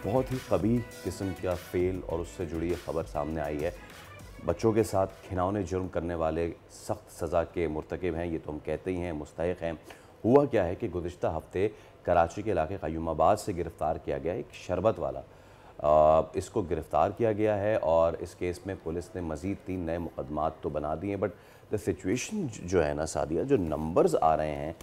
बहुत ही कबीह किस्म का फेल और उससे जुड़ी ये ख़बर सामने आई है। बच्चों के साथ घिनौने जुर्म करने वाले सख्त सज़ा के मुर्तकिब हैं, ये तो हम कहते ही हैं, मुस्तहिक़ हैं। हुआ क्या है कि गुज़िश्ता हफ़्ते कराची के इलाके क़य्यूमाबाद से गिरफ़्तार किया गया एक शरबत वाला, इसको गिरफ़्तार किया गया है और इस केस में पुलिस ने मज़ीद 3 नए मुक़दमात तो बना दिए। बट द सिचुएशन जो है ना सादिया, जो नंबर्स आ रहे हैं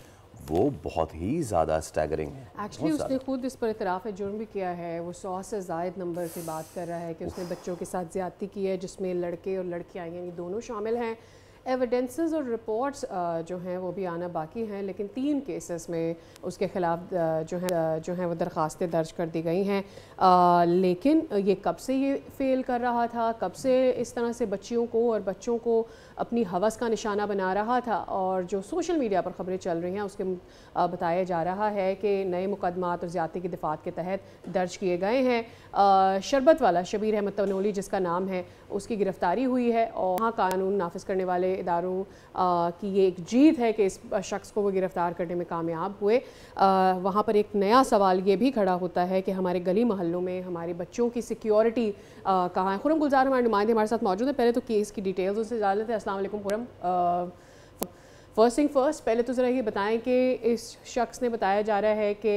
वो बहुत ही ज़्यादा स्टैगरिंग है। एक्चुअली उसने खुद इस पर इतराफ़ जुर्म भी किया है। वो 100 से ज़ायद नंबर की बात कर रहा है कि उसने बच्चों के साथ ज़्यादती की है, जिसमें लड़के और लड़कियाँ यानी दोनों शामिल हैं। एविडेंसेस और रिपोर्ट्स जो हैं वो भी आना बाकी हैं, लेकिन 3 केसेस में उसके ख़िलाफ़ जो हैं वो दरख्वास्तें दर्ज कर दी गई हैं। लेकिन ये कब से ये फ़ेल कर रहा था, कब से इस तरह से बच्चियों को और बच्चों को अपनी हवस का निशाना बना रहा था, और जो सोशल मीडिया पर ख़बरें चल रही हैं उसके बताया जा रहा है कि नए मुकदमात और ज़्यादती की दफ़ात के तहत दर्ज किए गए हैं। शरबत वाला शबीर अहमद तनोली जिसका नाम है, उसकी गिरफ़्तारी हुई है और वहाँ कानून नाफिज करने वाले इदारों की ये एक जीत है कि इस शख्स को वो गिरफ़्तार करने में कामयाब हुए। वहाँ पर एक नया सवाल ये भी खड़ा होता है कि हमारे गली मोहल्लों में हमारे बच्चों की सिक्योरिटी कहाँ है। खुरम गुलजार हमारे नुमाइंदे हमारे साथ मौजूद है। पहले तो केस की डिटेल्स उससे जान लेते हैं। अस्सलाम वालेकुम खुरम। फर्स्ट थिंग फर्स्ट, पहले तो ज़रा ये बताएं कि इस शख्स ने बताया जा रहा है कि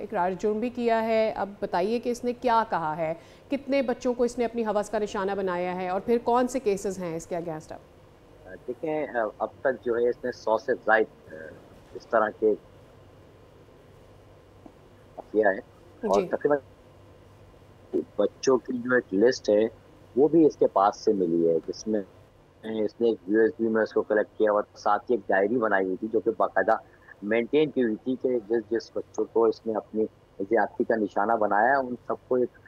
इकरार जुर्म भी किया है। अब बताइए कि इसने क्या कहा है, कितने बच्चों को इसने अपनी हवस का निशाना बनाया है और फिर कौन से केसेस हैं इसके अगेंस्ट? अब देखें, अब तक जो है इसने 100 से ज़ायद इस तरह के किया है और तकरीबन बच्चों की जो एक लिस्ट है वो भी इसके पास से मिली है, जिसमें इसने एक यूएसबी में उसको कलेक्ट किया और साथ ही एक डायरी बनाई हुई थी जो कि बाकायदा मेंटेन की हुई थी कि जिस जिस बच्चों को इसने अपनी ज़्यादती का निशाना बनाया उन सबको एक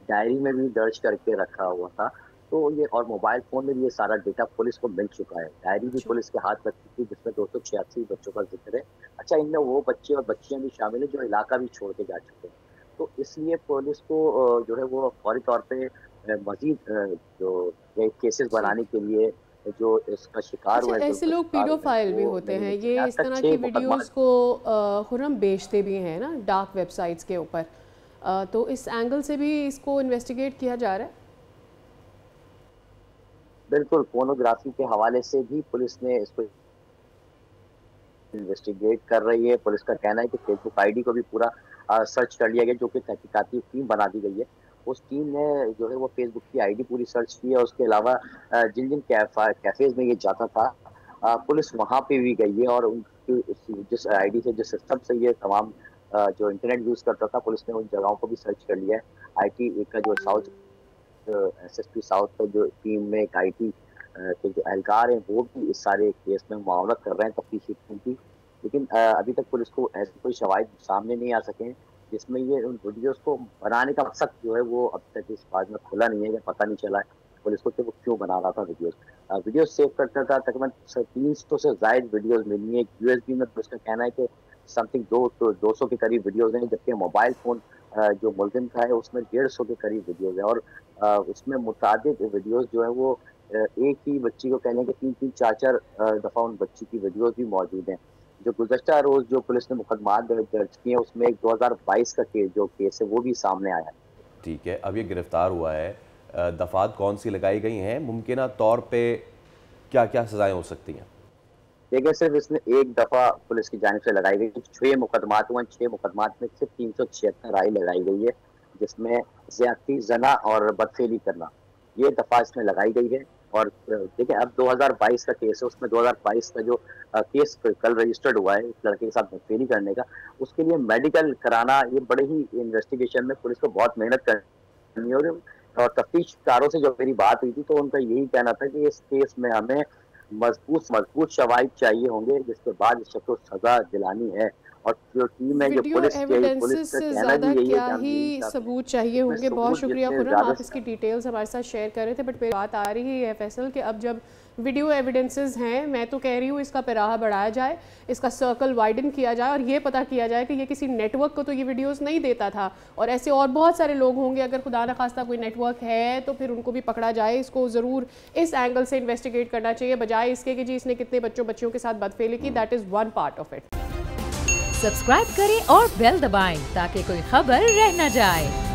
डायरी में भी दर्ज करके रखा हुआ था। तो ये और मोबाइल फ़ोन में भी ये सारा डेटा पुलिस को मिल चुका है। डायरी भी पुलिस के हाथ रखी थी जिसमें 286 बच्चों का जिक्र है। अच्छा, इनमें वो बच्चे और बच्चियाँ भी शामिल हैं जो इलाका भी छोड़ के जा चुके हैं। तो इसलिए पुलिस को जो है वो फौरी तौर पे मज़ीद जो केसेस बनाने के लिए जो इसका शिकार हुआ है। ऐसे लोग पीडोफाइल भी होते हैं, ये इस तरह की वीडियोस को खुरम बेचते भी हैं ना डार्क वेबसाइट्स के ऊपर, तो इस एंगल से भी इसको इन्वेस्टिगेट किया जा रहा है। बिल्कुल, पोर्नोग्राफी के हवाले से भी पुलिस ने इसको इन्वेस्टिगेट कर रही है। पुलिस का कहना है कि फेसबुक आईडी को भी पूरा सर्च कर लिया गया, जो कि तहकीकाती टीम बना दी गई है। उस टीम ने जो है वो फेसबुक की आईडी पूरी सर्च की है। उसके अलावा जिन जिन कैफेज में ये जाता था पुलिस वहाँ पे भी गई है और उनकी जिस आईडी से जिस सिस्टम से ये तमाम जो इंटरनेट यूज़ करता था, पुलिस ने उन जगहों को भी सर्च कर लिया है। आईटी का जो साउथ एसएसपी साउथ का जो टीम में एक आईटी के जो एहलकार हैं वो भी इस सारे केस में मुआवनत कर रहे हैं तफ्तीशी टीम की। लेकिन अभी तक पुलिस को ऐसे कोई शवाहिद सामने नहीं आ सके जिसमें ये उन वीडियोस को बनाने का मकसद जो है वो अब तक इस बात में खुला नहीं है या पता नहीं चला है पुलिस को कि वो क्यों बना रहा था वीडियोस सेव करता था। तकरीबन 300 से ज़ायद वीडियोस मिली है। यूएसबी में पुलिस का कहना है कि समथिंग 200 के करीब वीडियोस हैं, जबकि मोबाइल फ़ोन जो मुलजिम का है उसमें 150 के करीब वीडियोस है और उसमें मुतादिद वीडियोस जो है वो एक ही बच्ची को कहने के 3-3, 4-4 दफ़ा उन बच्ची की वीडियोस भी मौजूद हैं। जो गुज़श्ता रोज़ जो पुलिस ने मुकदमात दर्ज किए हैं उसमें एक 2022 का केस है वो भी सामने आया है। ठीक है, अब ये गिरफ़्तार हुआ है, दफ़ात कौन सी लगाई गई हैं, मुमकिन तौर पे क्या क्या सज़ाएँ हो सकती हैं? देखिए, सिर्फ इसने एक दफ़ा पुलिस की जानिब से लगाई गई 6 मुकदमात हुए। 6 मुकदमात में सिर्फ 376 राय लगाई गई है, जिसमें ज़्यादती, ज़ना और बदफेली करना ये दफ़ा इसमें लगाई गई है। और देखिए, अब 2022 का केस है, उसमें 2022 का जो केस कल रजिस्टर्ड हुआ है इस लड़के के साथ बदफेली करने का, उसके लिए मेडिकल कराना ये बड़े ही इन्वेस्टिगेशन में पुलिस को बहुत मेहनत करनी है। और तफ्तीशकारों से जब मेरी बात हुई थी तो उनका यही कहना था कि इस केस में हमें मजबूत शवाहिद चाहिए होंगे, जिसके बाद इस शख्स को सजा दिलानी है। और जो टीम है जो पुलिस का कहना भी यही है कि ही सबूत चाहिए होंगे। बहुत शुक्रिया खुरम, आप इसकी डिटेल्स हमारे साथ शेयर कर रहे थे। बट बात आ रही है फैसल कि अब जब वीडियो एविडेंसेस हैं, मैं तो कह रही हूँ इसका पैराहा बढ़ाया जाए, इसका सर्कल वाइडन किया जाए और ये पता किया जाए कि ये किसी नेटवर्क को तो ये वीडियोस नहीं देता था, और ऐसे और बहुत सारे लोग होंगे। अगर खुदा न खास्ता कोई नेटवर्क है तो फिर उनको भी पकड़ा जाए। इसको ज़रूर इस एंगल से इन्वेस्टिगेट करना चाहिए, बजाय इसके कि जी इसने कितने बच्चों के साथ बदफेली की। That is one part of it. Subscribe करें और बेल दबाएं ताकि कोई खबर रह न जाए।